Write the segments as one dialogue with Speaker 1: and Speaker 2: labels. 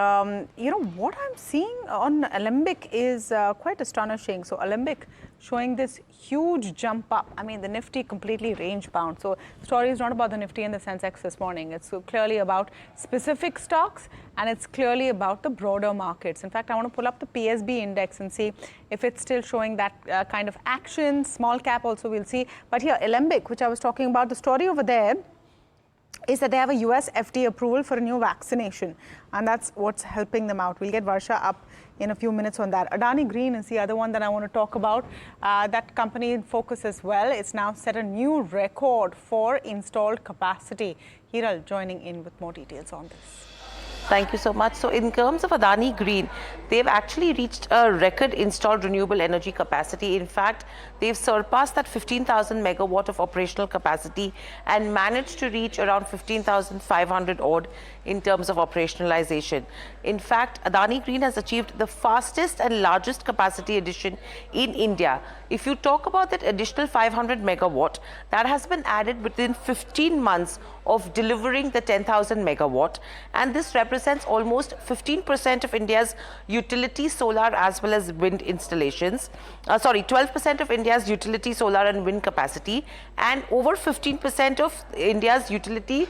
Speaker 1: What I'm seeing on Alembic is quite astonishing. So Alembic showing this huge jump up. I mean, the Nifty completely range bound. So the story is not about the Nifty and the Sensex this morning. It's clearly about specific stocks, and it's clearly about the broader markets. In fact, I want to pull up the PSB index and see if it's still showing that kind of action. Small cap also we'll see. But here, Alembic, which I was talking about, the story over there is that they have a US FDA approval for a new vaccination, and that's what's helping them out. We'll get Varsha up in a few minutes on that. Adani Green is the other one that I want to talk about. That company in focus as well. It's now set a new record for installed capacity. Hiral joining in with more details on this.
Speaker 2: Thank you so much. So in terms of Adani Green, they've actually reached a record installed renewable energy capacity. In fact, they've surpassed that 15,000 megawatt of operational capacity and managed to reach around 15,500 odd in terms of operationalization. In fact, Adani Green has achieved the fastest and largest capacity addition in India. If you talk about that additional 500 megawatt, that has been added within 15 months of delivering the 10,000 megawatt, and this represents almost 15% of India's utility solar as well as wind installations. 12% of India's utility solar and wind capacity, and over 15% of India's utility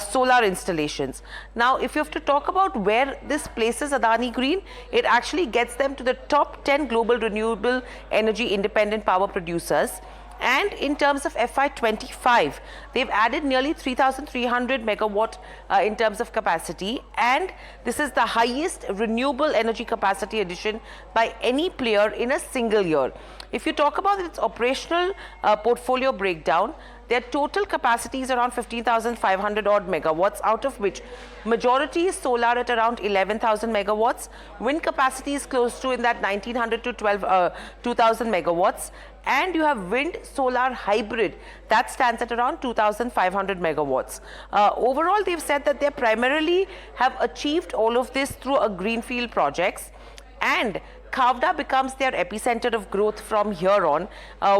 Speaker 2: solar installations. Now, if you have to talk about where this places Adani Green, it actually gets them to the top 10 global renewable energy independent power producers. And in terms of FY25, they've added nearly 3,300 megawatt in terms of capacity, and this is the highest renewable energy capacity addition by any player in a single year. If you talk about its operational portfolio breakdown, their total capacity is around 15,500 odd megawatts, out of which majority is solar at around 11,000 megawatts. Wind capacity is close to in that 1,900 to 2,000 megawatts. And you have wind solar hybrid that stands at around 2,500 megawatts. Overall, they've said that they primarily have achieved all of this through a greenfield projects, and Khavda becomes their epicenter of growth from here on,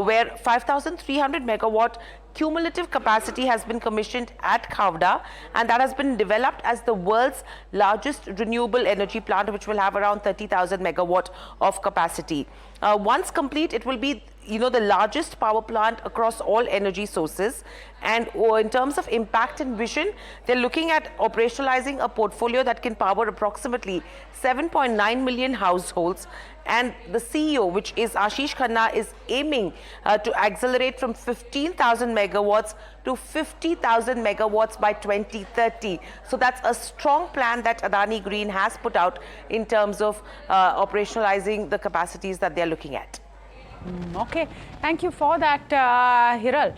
Speaker 2: where 5,300 megawatt cumulative capacity has been commissioned at Khavda, and that has been developed as the world's largest renewable energy plant, which will have around 30,000 megawatt of capacity. Once complete, it will be the largest power plant across all energy sources. And in terms of impact and vision, they're looking at operationalizing a portfolio that can power approximately 7.9 million households. And the CEO, which is Ashish Khanna, is aiming to accelerate from 15,000 megawatts to 50,000 megawatts by 2030. So that's a strong plan that Adani Green has put out in terms of operationalizing the capacities that they're looking at.
Speaker 1: Okay, thank you for that, Hiral.